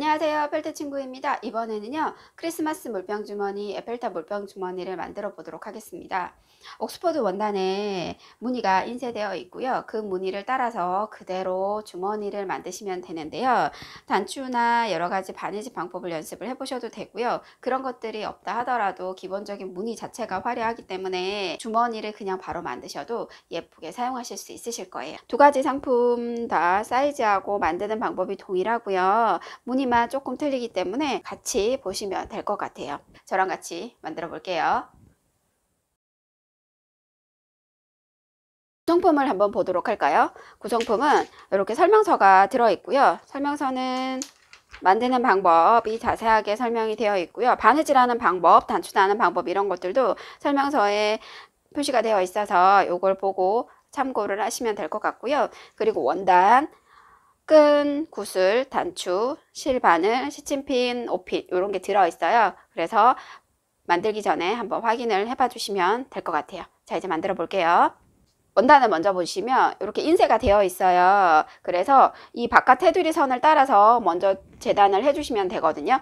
안녕하세요. 펠트 친구입니다. 이번에는요, 크리스마스 물병 주머니, 에펠탑 물병 주머니를 만들어 보도록 하겠습니다. 옥스퍼드 원단에 무늬가 인쇄되어 있고요. 그 무늬를 따라서 그대로 주머니를 만드시면 되는데요. 단추나 여러 가지 바느질 방법을 연습을 해보셔도 되고요. 그런 것들이 없다 하더라도 기본적인 무늬 자체가 화려하기 때문에 주머니를 그냥 바로 만드셔도 예쁘게 사용하실 수 있으실 거예요. 두 가지 상품 다 사이즈하고 만드는 방법이 동일하고요. 무늬만 조금 틀리기 때문에 같이 보시면 될 것 같아요. 저랑 같이 만들어 볼게요. 구성품을 한번 보도록 할까요? 구성품은 이렇게 설명서가 들어있고요. 설명서는 만드는 방법이 자세하게 설명이 되어 있고요. 바느질하는 방법, 단추하는 방법 이런 것들도 설명서에 표시가 되어 있어서 이걸 보고 참고를 하시면 될 것 같고요. 그리고 원단, 끈, 구슬, 단추, 실바늘, 시침핀, 오핀 이런 게 들어있어요. 그래서 만들기 전에 한번 확인을 해봐 주시면 될 것 같아요. 자, 이제 만들어 볼게요. 원단을 먼저 보시면 이렇게 인쇄가 되어 있어요. 그래서 이 바깥 테두리 선을 따라서 먼저 재단을 해주시면 되거든요.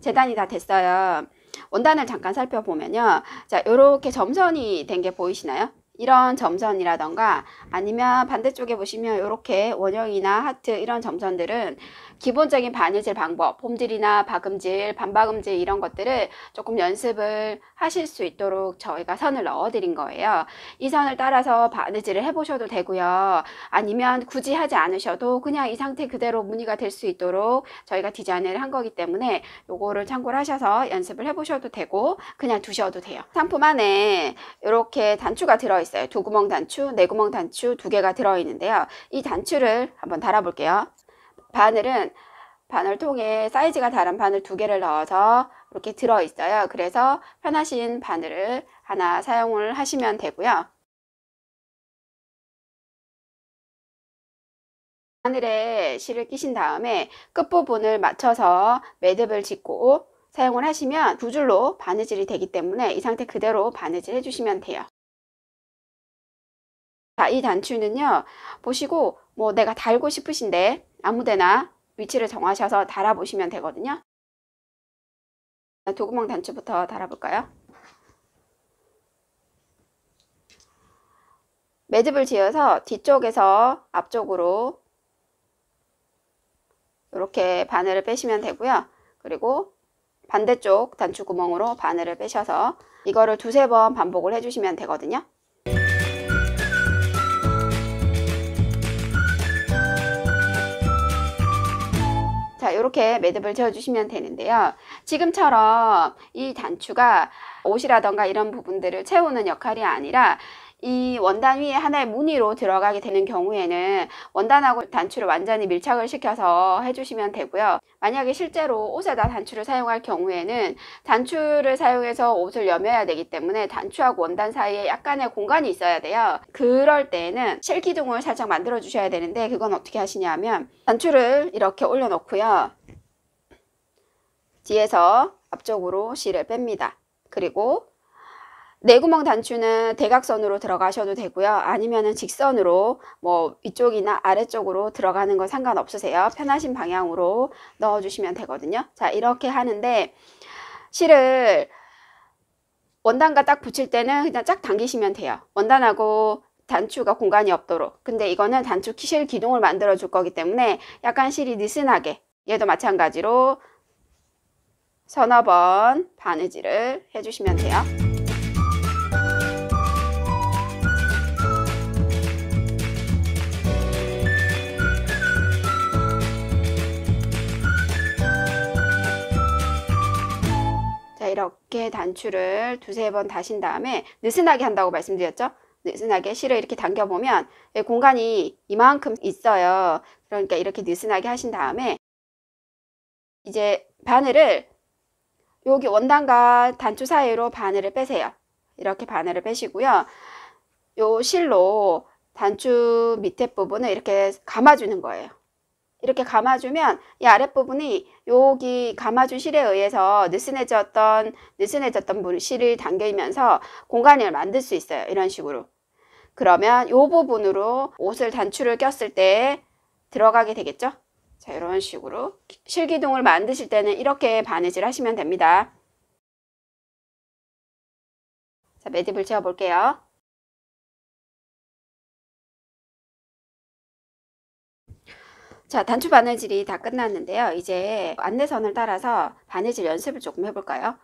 재단이 다 됐어요. 원단을 잠깐 살펴보면요. 자, 이렇게 점선이 된 게 보이시나요? 이런 점선이라던가 아니면 반대쪽에 보시면 이렇게 원형이나 하트 이런 점선들은 기본적인 바느질 방법, 폼질이나 박음질, 반박음질 이런 것들을 조금 연습을 하실 수 있도록 저희가 선을 넣어 드린 거예요. 이 선을 따라서 바느질을 해보셔도 되고요. 아니면 굳이 하지 않으셔도 그냥 이 상태 그대로 무늬가 될 수 있도록 저희가 디자인을 한 거기 때문에 요거를 참고를 하셔서 연습을 해보셔도 되고 그냥 두셔도 돼요. 상품 안에 이렇게 단추가 들어있어요. 두 구멍 단추, 네 구멍 단추 두 개가 들어있는데요. 이 단추를 한번 달아볼게요. 바늘은 바늘통에 사이즈가 다른 바늘 두 개를 넣어서 이렇게 들어있어요. 그래서 편하신 바늘을 하나 사용을 하시면 되고요. 바늘에 실을 끼신 다음에 끝부분을 맞춰서 매듭을 짓고 사용을 하시면 두 줄로 바느질이 되기 때문에 이 상태 그대로 바느질 해주시면 돼요. 자, 이 단추는요, 보시고 뭐 내가 달고 싶으신데 아무데나 위치를 정하셔서 달아보시면 되거든요. 도구멍 단추부터 달아볼까요? 매듭을 지어서 뒤쪽에서 앞쪽으로 이렇게 바늘을 빼시면 되고요. 그리고 반대쪽 단추 구멍으로 바늘을 빼셔서 이거를 두세 번 반복을 해주시면 되거든요. 자, 이렇게 매듭을 지어주시면 되는데요. 지금처럼 이 단추가 옷이라던가 이런 부분들을 채우는 역할이 아니라 이 원단 위에 하나의 무늬로 들어가게 되는 경우에는 원단하고 단추를 완전히 밀착을 시켜서 해주시면 되고요. 만약에 실제로 옷에다 단추를 사용할 경우에는 단추를 사용해서 옷을 여며야 되기 때문에 단추하고 원단 사이에 약간의 공간이 있어야 돼요. 그럴 때에는 실기둥을 살짝 만들어 주셔야 되는데 그건 어떻게 하시냐면 단추를 이렇게 올려 놓고요. 뒤에서 앞쪽으로 실을 뺍니다. 그리고 내구멍 단추는 대각선으로 들어가셔도 되고요. 아니면은 직선으로 뭐 위쪽이나 아래쪽으로 들어가는 건 상관없으세요. 편하신 방향으로 넣어주시면 되거든요. 자, 이렇게 하는데 실을 원단과 딱 붙일 때는 그냥 쫙 당기시면 돼요. 원단하고 단추가 공간이 없도록. 근데 이거는 단추 실 기둥을 만들어 줄 거기 때문에 약간 실이 느슨하게 얘도 마찬가지로 서너 번 바느질을 해주시면 돼요. 자, 이렇게 단추를 두세 번 다신 다음에 느슨하게 한다고 말씀드렸죠? 느슨하게 실을 이렇게 당겨보면 공간이 이만큼 있어요. 그러니까 이렇게 느슨하게 하신 다음에 이제 바늘을 여기 원단과 단추 사이로 바늘을 빼세요. 이렇게 바늘을 빼시고요. 요 실로 단추 밑에 부분을 이렇게 감아주는 거예요. 이렇게 감아주면 이 아랫부분이 여기 감아준 실에 의해서 느슨해졌던 실이 당기면서 공간을 만들 수 있어요. 이런 식으로. 그러면 이 부분으로 옷을 단추를 꼈을 때 들어가게 되겠죠? 자, 이런 식으로 실기둥을 만드실 때는 이렇게 바느질 하시면 됩니다. 자, 매듭을 지어 볼게요. 자, 단추 바느질이 다 끝났는데요. 이제 안내선을 따라서 바느질 연습을 조금 해볼까요?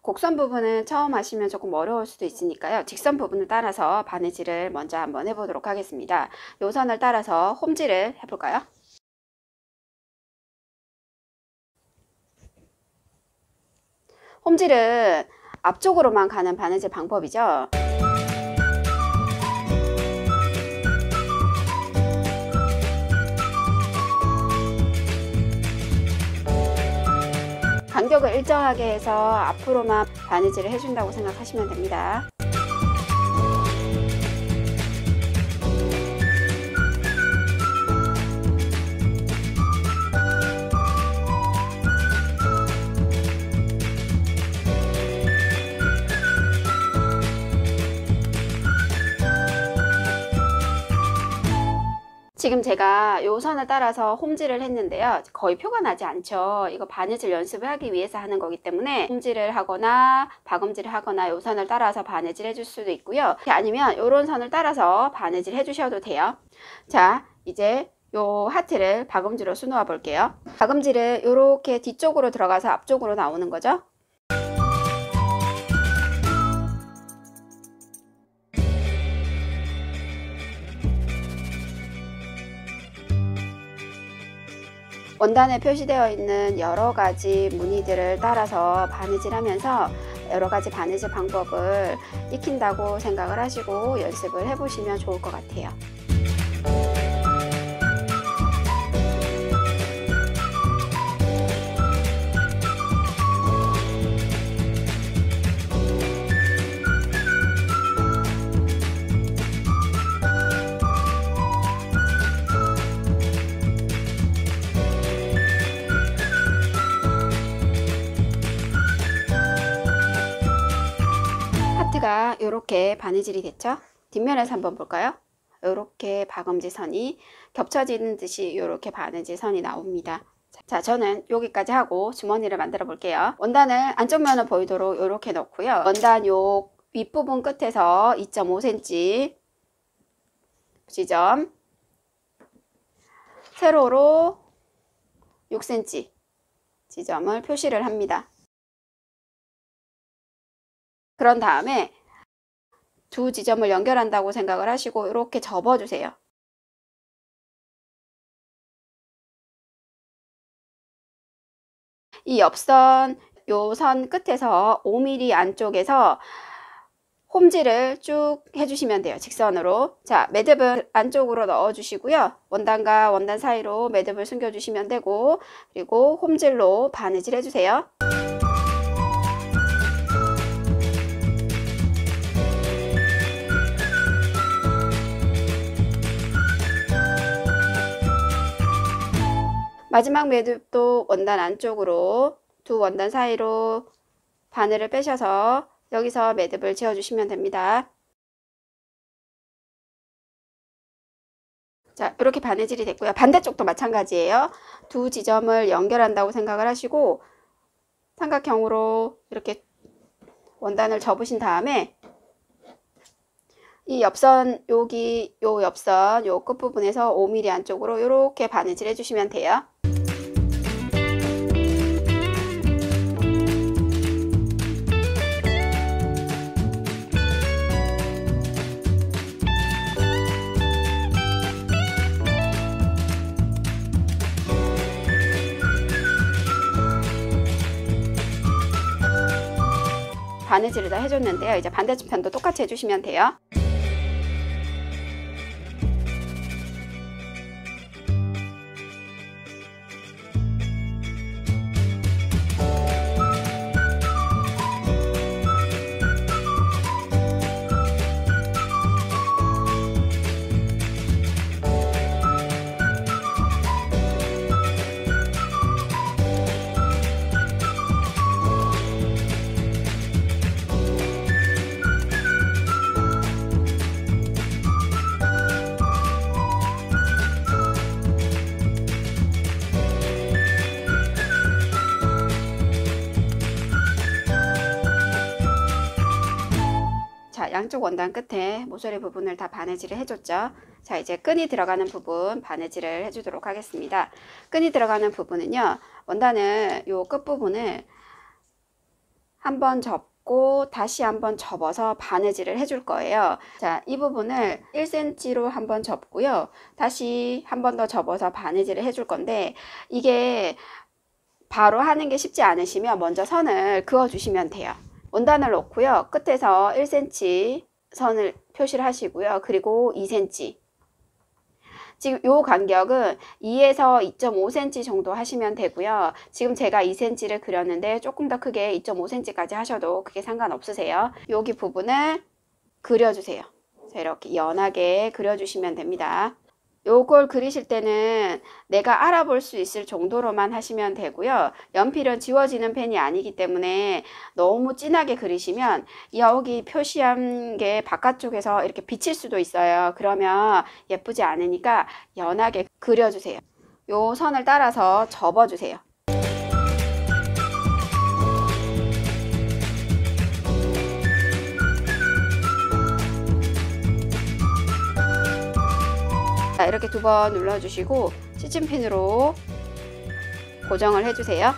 곡선 부분은 처음 하시면 조금 어려울 수도 있으니까요. 직선 부분을 따라서 바느질을 먼저 한번 해보도록 하겠습니다. 요 선을 따라서 홈질을 해볼까요? 홈질은 앞쪽으로만 가는 바느질 방법이죠. 간격을 일정하게 해서 앞으로만 바느질을 해준다고 생각하시면 됩니다. 지금 제가 요 선을 따라서 홈질을 했는데요. 거의 표가 나지 않죠. 이거 바느질 연습을 하기 위해서 하는 거기 때문에 홈질을 하거나 박음질을 하거나 요 선을 따라서 바느질 해줄 수도 있고요. 아니면 요런 선을 따라서 바느질 해주셔도 돼요. 자, 이제 요 하트를 박음질로 수놓아 볼게요. 박음질은 요렇게 뒤쪽으로 들어가서 앞쪽으로 나오는 거죠. 원단에 표시되어 있는 여러가지 무늬들을 따라서 바느질하면서 여러가지 바느질 방법을 익힌다고 생각을 하시고 연습을 해보시면 좋을 것 같아요. 하트가 이렇게 바느질이 됐죠? 뒷면에서 한번 볼까요? 이렇게 박음질 선이 겹쳐지는 듯이 이렇게 바느질 선이 나옵니다. 자, 저는 여기까지 하고 주머니를 만들어 볼게요. 원단을 안쪽 면을 보이도록 이렇게 넣고요. 원단 요 윗부분 끝에서 2.5cm 지점, 세로로 6cm 지점을 표시를 합니다. 그런 다음에 두 지점을 연결한다고 생각을 하시고 이렇게 접어주세요. 이 옆선 요 선 끝에서 5mm 안쪽에서 홈질을 쭉 해주시면 돼요. 직선으로. 자, 매듭을 안쪽으로 넣어주시고요. 원단과 원단 사이로 매듭을 숨겨주시면 되고, 그리고 홈질로 바느질 해주세요. 마지막 매듭도 원단 안쪽으로 두 원단 사이로 바늘을 빼셔서 여기서 매듭을 지어주시면 됩니다. 자, 이렇게 바느질이 됐고요. 반대쪽도 마찬가지예요. 두 지점을 연결한다고 생각을 하시고 삼각형으로 이렇게 원단을 접으신 다음에 이 옆선 여기 요 옆선 요 끝부분에서 5mm 안쪽으로 이렇게 바느질 해주시면 돼요. 바느질을 다 해줬는데요. 이제 반대편도 똑같이 해주시면 돼요. 양쪽 원단 끝에 모서리 부분을 다 바느질을 해줬죠. 자, 이제 끈이 들어가는 부분 바느질을 해주도록 하겠습니다. 끈이 들어가는 부분은요, 원단을 요 끝부분을 한번 접고 다시 한번 접어서 바느질을 해줄 거예요. 자, 이 부분을 1cm로 한번 접고요, 다시 한번 더 접어서 바느질을 해줄 건데, 이게 바로 하는 게 쉽지 않으시면 먼저 선을 그어 주시면 돼요. 원단을 놓고요, 끝에서 1cm 선을 표시를 하시고요, 그리고 2cm, 지금 요 간격은 2에서 2.5cm 정도 하시면 되고요. 지금 제가 2cm를 그렸는데 조금 더 크게 2.5cm까지 하셔도 그게 상관없으세요. 여기 부분을 그려주세요. 자, 이렇게 연하게 그려주시면 됩니다. 요걸 그리실 때는 내가 알아볼 수 있을 정도로만 하시면 되고요. 연필은 지워지는 펜이 아니기 때문에 너무 진하게 그리시면 여기 표시한 게 바깥쪽에서 이렇게 비칠 수도 있어요. 그러면 예쁘지 않으니까 연하게 그려주세요. 요 선을 따라서 접어주세요. 자, 이렇게 2번 눌러주시고 시침핀으로 고정을 해주세요.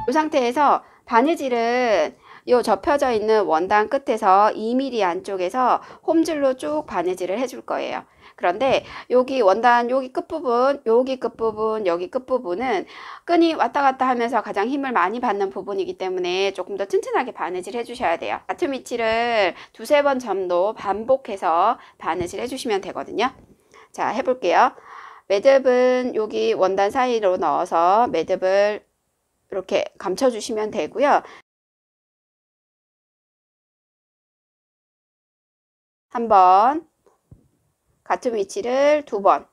이 상태에서 바느질은 요 접혀져 있는 원단 끝에서 2mm 안쪽에서 홈질로 쭉 바느질을 해줄 거예요. 그런데 여기 원단 여기 끝부분, 여기 끝부분, 여기 끝부분은 끈이 왔다 갔다 하면서 가장 힘을 많이 받는 부분이기 때문에 조금 더 튼튼하게 바느질 해주셔야 돼요. 같은 위치를 2-3번 정도 반복해서 바느질 해주시면 되거든요. 자, 해볼게요. 매듭은 여기 원단 사이로 넣어서 매듭을 이렇게 감춰주시면 되고요. 한 번, 같은 위치를 2번,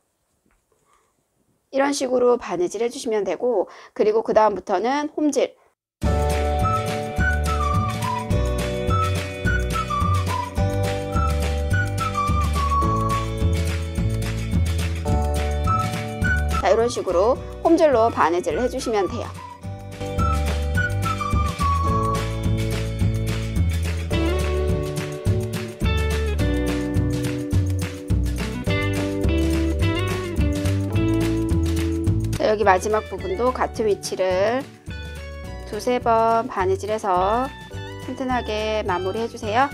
이런 식으로 바느질 해주시면 되고, 그리고 그 다음부터는 홈질. 자, 이런 식으로 홈질로 바느질을 해주시면 돼요. 여기 마지막 부분도 같은 위치를 2-3번 바느질해서 튼튼하게 마무리 해주세요.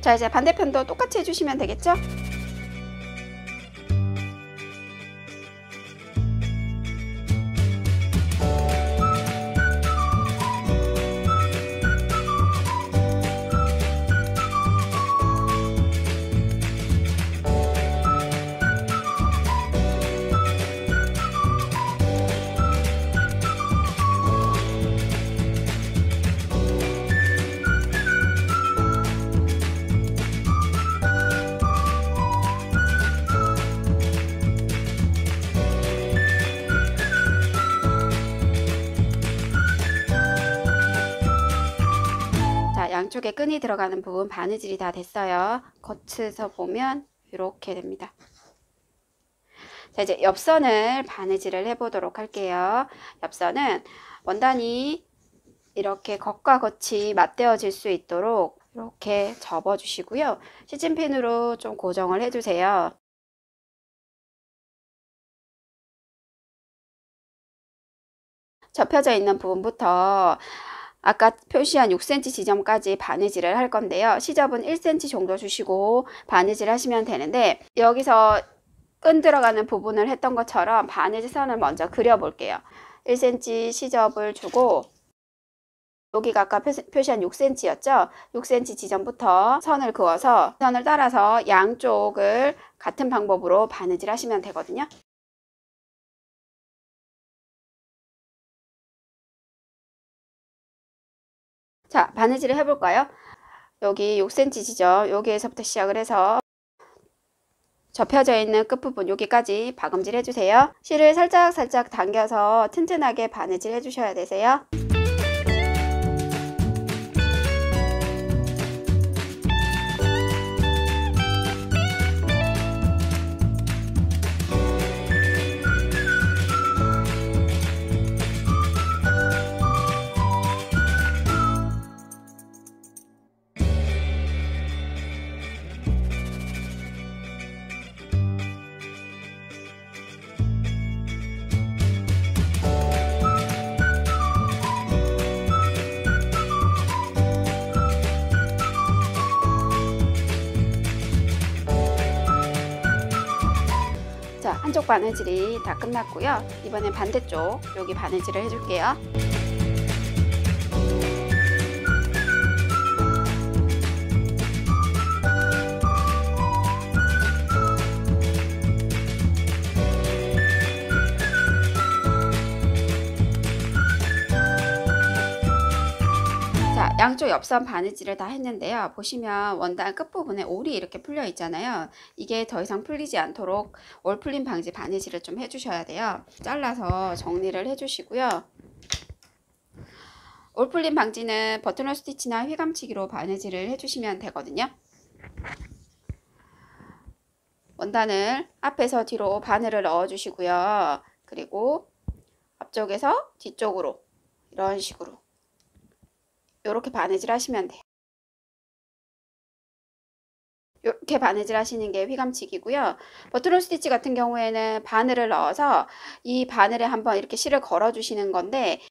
자, 이제 반대편도 똑같이 해주시면 되겠죠? 양쪽에 끈이 들어가는 부분 바느질이 다 됐어요. 겉에서 보면 이렇게 됩니다. 자, 이제 옆선을 바느질을 해보도록 할게요. 옆선은 원단이 이렇게 겉과 겉이 맞대어질 수 있도록 이렇게 접어주시고요. 시침핀으로 좀 고정을 해주세요. 접혀져 있는 부분부터 아까 표시한 6cm 지점까지 바느질을 할 건데요. 시접은 1cm 정도 주시고 바느질 하시면 되는데, 여기서 끈 들어가는 부분을 했던 것처럼 바느질 선을 먼저 그려 볼게요. 1cm 시접을 주고, 여기가 아까 표시한 6cm였죠? 6cm 지점부터 선을 그어서 선을 따라서 양쪽을 같은 방법으로 바느질 하시면 되거든요. 자, 바느질을 해볼까요? 여기 6cm 지점, 여기에서부터 시작을 해서 접혀져 있는 끝부분 여기까지 박음질 해주세요. 실을 살짝 당겨서 튼튼하게 바느질 해주셔야 되세요. 바느질이 다 끝났고요. 이번엔 반대쪽 여기 바느질을 해줄게요. 자, 양쪽 옆선 바느질을 다 했는데요. 보시면 원단 끝부분에 올이 이렇게 풀려 있잖아요. 이게 더 이상 풀리지 않도록 올 풀림 방지 바느질을 좀 해주셔야 돼요. 잘라서 정리를 해주시고요. 올 풀림 방지는 버튼홀 스티치나 휘감치기로 바느질을 해주시면 되거든요. 원단을 앞에서 뒤로 바늘을 넣어 주시고요. 그리고 앞쪽에서 뒤쪽으로 이런 식으로 이렇게 바느질 하시면 돼요. 이렇게 바느질 하시는 게 휘감치기고요. 버튼홀 스티치 같은 경우에는 바늘을 넣어서 이 바늘에 한번 이렇게 실을 걸어 주시는 건데,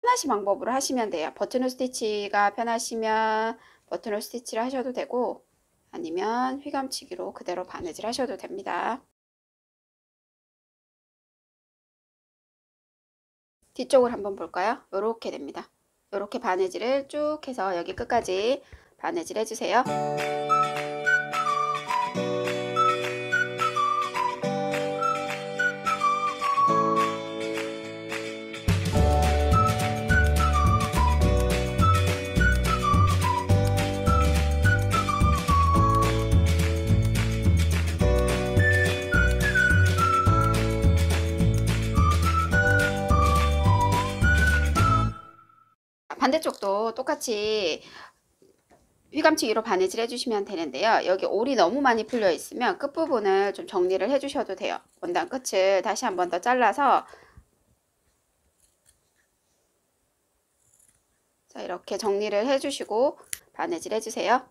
편하신 방법으로 하시면 돼요. 버튼홀 스티치가 편하시면 버튼홀 스티치를 하셔도 되고, 아니면 휘감치기로 그대로 바느질 하셔도 됩니다. 뒤쪽을 한번 볼까요? 이렇게 됩니다. 이렇게 바느질을 쭉 해서 여기 끝까지 바느질 해주세요. 반대쪽도 똑같이 휘감치기로 바느질 해주시면 되는데요. 여기 올이 너무 많이 풀려 있으면 끝부분을 좀 정리를 해주셔도 돼요. 원단 끝을 다시 한 번 더 잘라서, 자, 이렇게 정리를 해주시고 바느질 해주세요.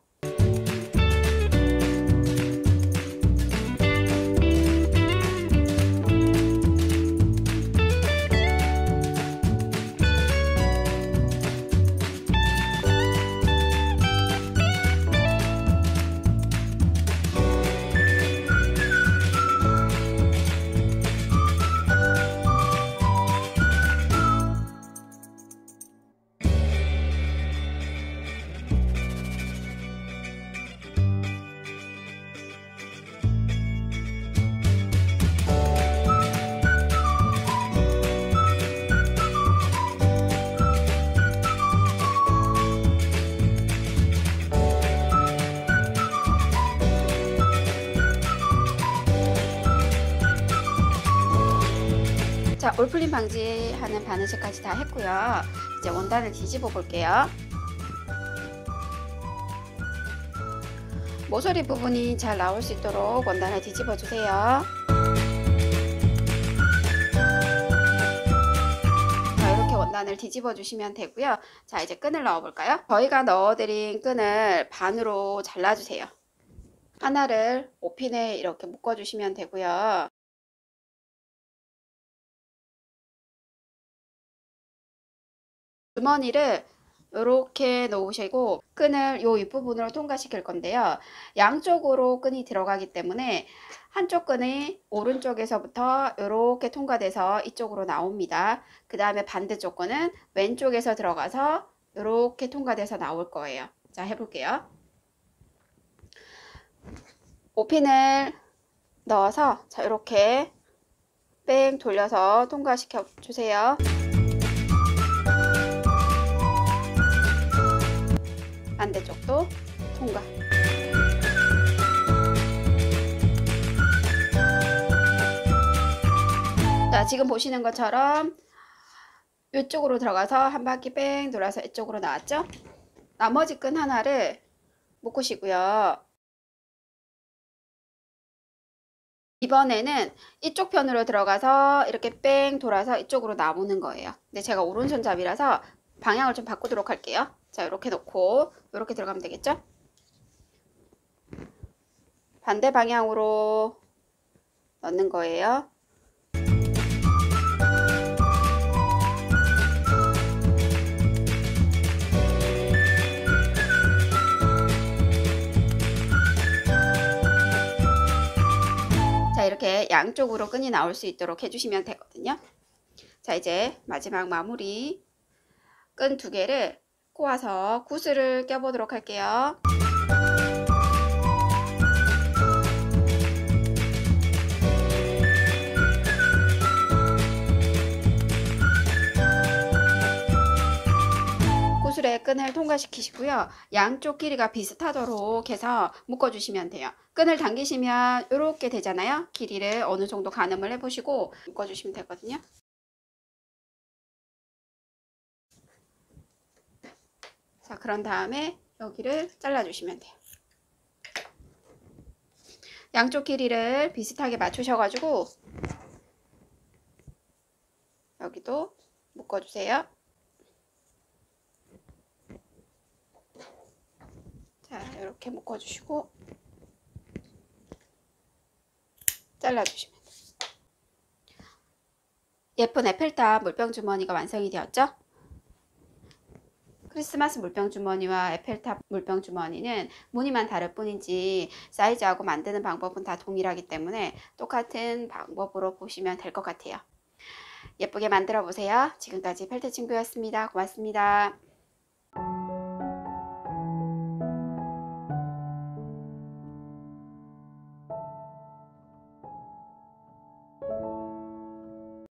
자, 올풀림 방지하는 바느질까지 다 했고요. 이제 원단을 뒤집어 볼게요. 모서리 부분이 잘 나올 수 있도록 원단을 뒤집어 주세요. 자, 이렇게 원단을 뒤집어 주시면 되고요. 자, 이제 끈을 넣어 볼까요? 저희가 넣어 드린 끈을 반으로 잘라 주세요. 하나를 5핀에 이렇게 묶어 주시면 되고요. 주머니를 이렇게 놓으시고 끈을 요 윗부분으로 통과시킬 건데요. 양쪽으로 끈이 들어가기 때문에 한쪽 끈이 오른쪽에서부터 이렇게 통과돼서 이쪽으로 나옵니다. 그 다음에 반대쪽 끈은 왼쪽에서 들어가서 이렇게 통과돼서 나올 거예요. 자, 해볼게요. 5핀을 넣어서 자, 이렇게 뺑 돌려서 통과시켜 주세요. 반대쪽도 통과. 자, 지금 보시는 것처럼 이쪽으로 들어가서 한 바퀴 뺑 돌아서 이쪽으로 나왔죠? 나머지 끈 하나를 묶으시고요. 이번에는 이쪽 편으로 들어가서 이렇게 뺑 돌아서 이쪽으로 나오는 거예요. 근데 제가 오른손잡이라서 방향을 좀 바꾸도록 할게요. 자, 이렇게 놓고 이렇게 들어가면 되겠죠? 반대 방향으로 넣는 거예요. 자, 이렇게 양쪽으로 끈이 나올 수 있도록 해주시면 되거든요. 자, 이제 마지막 마무리 끈 2개를 꼬아서 구슬을 껴보도록 할게요. 구슬에 끈을 통과시키시고요. 양쪽 길이가 비슷하도록 해서 묶어주시면 돼요. 끈을 당기시면 이렇게 되잖아요. 길이를 어느 정도 가늠을 해보시고 묶어주시면 되거든요. 자, 그런 다음에 여기를 잘라주시면 돼요. 양쪽 길이를 비슷하게 맞추셔가지고 여기도 묶어주세요. 자, 이렇게 묶어주시고 잘라주시면 돼요. 예쁜 에펠탑 물병 주머니가 완성이 되었죠? 크리스마스 물병 주머니와 에펠탑 물병 주머니는 무늬만 다를 뿐이지 사이즈하고 만드는 방법은 다 동일하기 때문에 똑같은 방법으로 보시면 될 것 같아요. 예쁘게 만들어 보세요. 지금까지 펠트 친구였습니다. 고맙습니다.